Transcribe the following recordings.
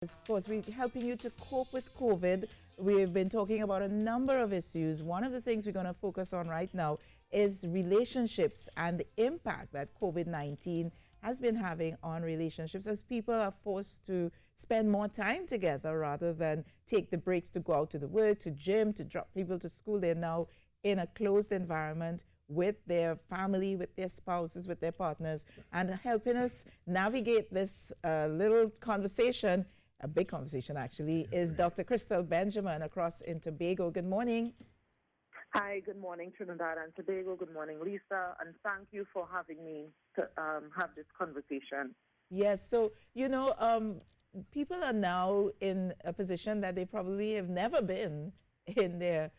Of course, we're helping you to cope with COVID. We've been talking about a number of issues. One of the things we're going to focus on right now is relationships and the impact that COVID 19 has been having on relationships as people are forced to spend more time together rather than take the breaks to go out to the work, to gym, to drop people to school. They're now in a closed environment with their family, with their spouses, with their partners, and helping us navigate this little conversation, a big conversation actually, is Dr. Crystal Benjamin across in Tobago. Good morning. Hi, good morning, Trinidad and Tobago. Good morning, Lisa, and thank you for having me to have this conversation. Yes, so, people are now in a position that they probably have never been in their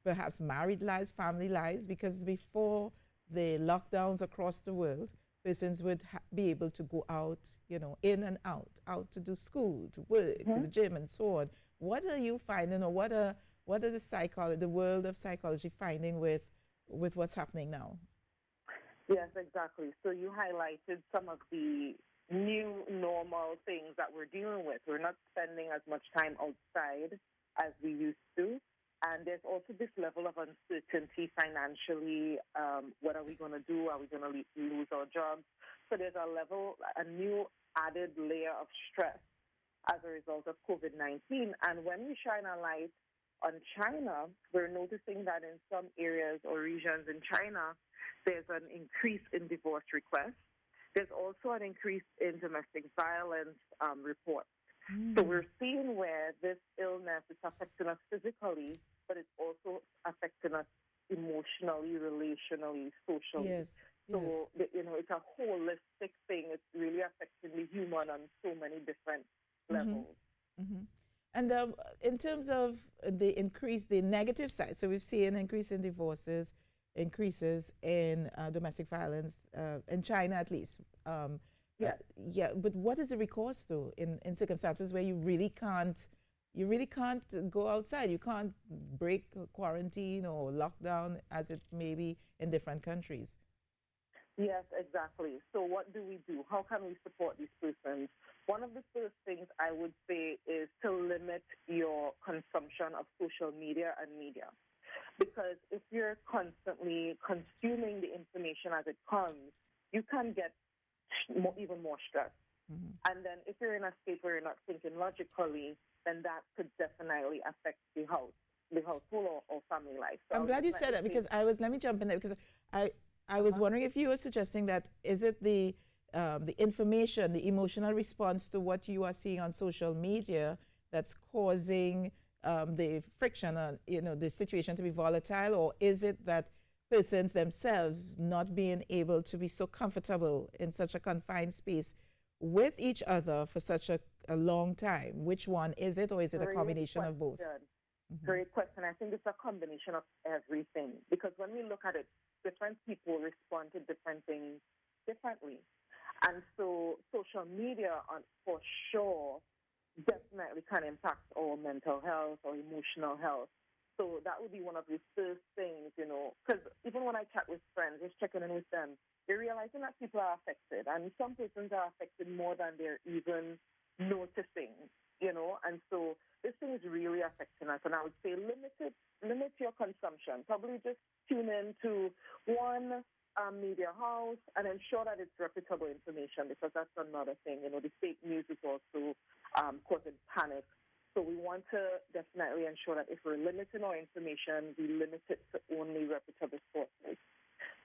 perhaps married lives, family lives, because before the lockdowns across the world, persons would be able to go out, in and out to do school, to work, to the gym, and so on. What are you finding, or what are the world of psychology finding with what's happening now? Yes, exactly. So you highlighted some of the new normal things that we're dealing with. We're not spending as much time outside as we used to. And there's also this level of uncertainty financially. What are we going to do? Are we going to lose our jobs? So there's a new added layer of stress as a result of COVID-19. And when we shine a light on China, we're noticing that in some areas or regions in China, there's an increase in divorce requests. There's also an increase in domestic violence reports. So we're seeing where this illness is affecting us physically, but it's also affecting us emotionally, relationally, socially. Yes. So, it's a holistic thing. It's really affecting the human on so many different levels. And in terms of the negative side, so we've seen an increase in divorces, increases in domestic violence, in China at least. But what is the recourse though in circumstances where you really can't go outside? You can't break quarantine or lockdown as it may be in different countries. Yes, exactly. So what do we do? How can we support these persons? One of the first things I would say is to limit your consumption of social media and media. Because if you're constantly consuming the information as it comes, you can get even more stress. And then if you're in a state where you're not thinking logically, then that could definitely affect the household or family life. So I'm glad you said that, because let me jump in there, because I was wondering if you were suggesting that is it the information, the emotional response to what you are seeing on social media that's causing the friction, the situation to be volatile, or is it that persons themselves not being able to be so comfortable in such a confined space with each other for such a long time? Which one is it, or is it a combination of both? Great question. I think it's a combination of everything, because when we look at it, different people respond to different things differently. And so social media, for sure, definitely can impact our mental health or emotional health. So that would be one of the first things, because even when I chat with friends, just checking in with them, they're realizing that people are affected, and some persons are affected more than they're even noticing, and so this thing is really affecting us. And I would say limit your consumption. Probably just tune in to one media house and ensure that it's reputable information, because that's another thing. The fake news is also causing panic. So we want to definitely ensure that if we're limiting our information, we limit it to only reputable sources.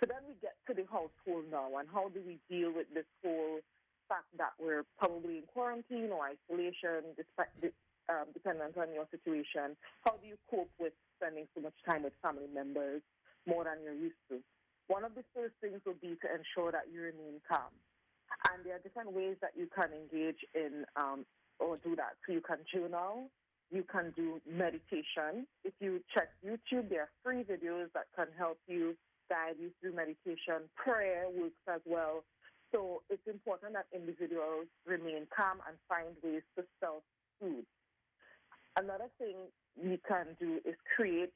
So then we get to the household now, and how do we deal with this whole fact that we're probably in quarantine or isolation, dependent on your situation? How do you cope with spending so much time with family members more than you're used to? One of the first things would be to ensure that you remain calm. And there are different ways that you can engage in or do that. So you can journal, you can do meditation. If you check YouTube, there are free videos that can help you guide you through meditation. Prayer works as well. So it's important that individuals remain calm and find ways to self-soothe. Another thing you can do is create,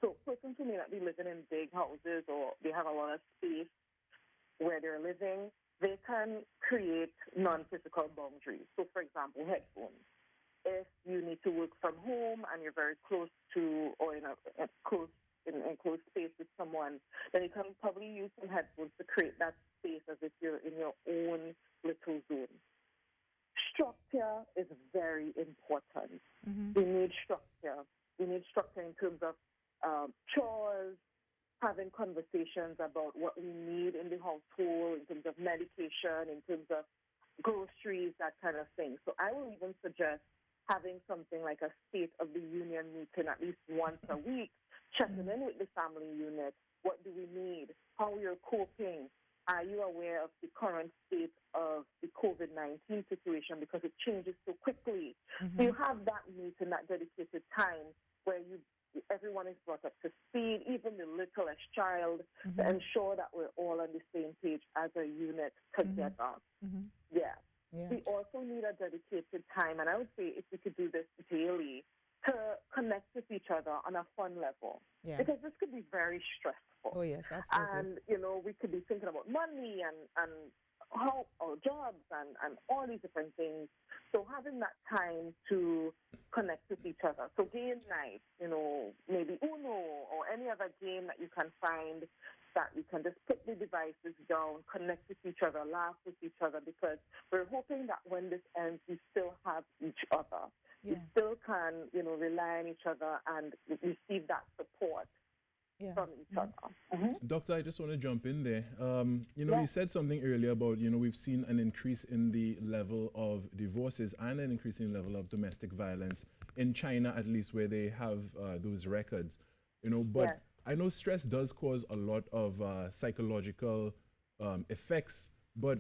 so persons who may not be living in big houses or they have a lot of space where they're living, they can create non-physical boundaries. So, for example, headphones. If you need to work from home and you're very close to or in a close space with someone, then you can probably use some headphones to create that space as if you're in your own little zone. Structure is very important. We need structure. We need structure in terms of chores, having conversations about what we need in the household, in terms of medication, in terms of groceries, that kind of thing. So I will even suggest having something like a State of the Union meeting at least once a week, checking in with the family unit. What do we need? How we are coping? Are you aware of the current state of the COVID-19 situation because it changes so quickly? So you have that meeting, that dedicated time where everyone is brought up to speed, even the littlest child, to ensure that we're all on the same page as a unit together. Yeah. We also need a dedicated time, and I would say if we could do this daily, to connect with each other on a fun level. Because this could be very stressful. Oh, yes, absolutely. And, we could be thinking about money and how our jobs and all these different things. So having that time to connect with each other. So game night, maybe Uno or any other game that you can find that you can just put the devices down, connect with each other, laugh with each other, because we're hoping that when this ends, we still have each other. We still can, rely on each other and receive that support from each other. Doctor, I just want to jump in there. You said something earlier about, we've seen an increase in the level of divorces and an increasing level of domestic violence in China, at least, where they have those records. But I know stress does cause a lot of psychological effects, but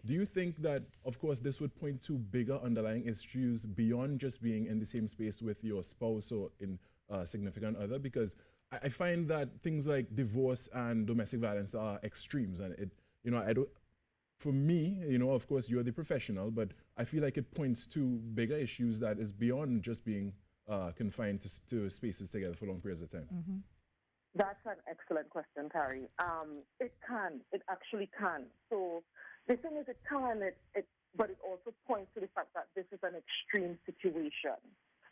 do you think that, of course, this would point to bigger underlying issues beyond just being in the same space with your spouse or in significant other? Because I find that things like divorce and domestic violence are extremes, and I don't. For me, of course, you're the professional, but I feel like it points to bigger issues that is beyond just being confined to spaces together for long periods of time. That's an excellent question, Terry. It can. It actually can. So the thing is, it can, but it also points to the fact that this is an extreme situation.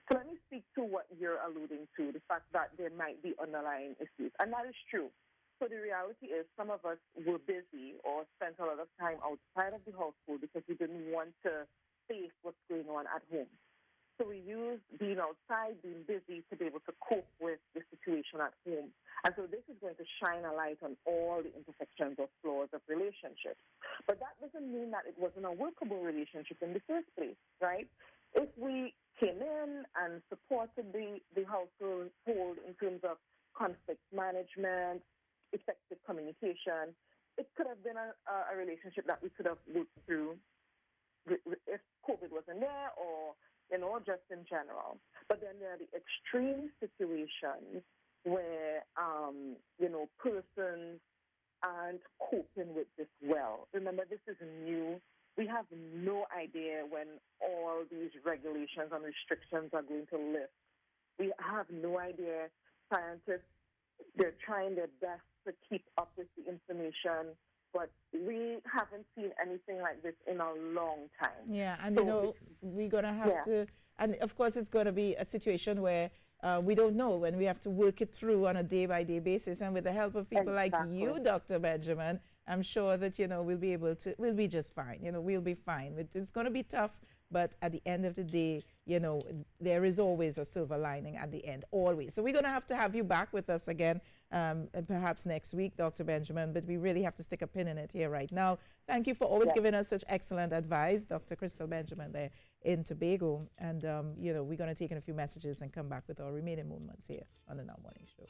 So let me speak to what you're alluding to, the fact that there might be underlying issues. And that is true. So the reality is some of us were busy or spent a lot of time outside of the household because we didn't want to face what's going on at home. So we use being outside, being busy to be able to cope with the situation at home. And so this is going to shine a light on all the intersections or flaws of relationships. But that doesn't mean that it wasn't a workable relationship in the first place, right? If we came in and supported the household in terms of conflict management, effective communication, it could have been a relationship that we could have worked through if COVID wasn't there or just in general. But then there are the extreme situations where, persons aren't coping with this well. Remember, this is new. We have no idea when all these regulations and restrictions are going to lift. We have no idea. Scientists, they're trying their best to keep up with the information, but we haven't seen anything like this in a long time. Yeah, and so we're going to have to, and of course it's going to be a situation where we don't know, when we have to work it through on a day-by-day basis, and with the help of people like you, Dr. Benjamin, I'm sure that, we'll be just fine. We'll be fine. It's going to be tough, but at the end of the day, there is always a silver lining at the end, always. So we're going to have you back with us again, and perhaps next week, Dr. Benjamin, but we really have to stick a pin in it here right now. Thank you for always giving us such excellent advice, Dr. Crystal Benjamin there in Tobago. And, we're going to take in a few messages and come back with our remaining moments here on the Now Morning Show.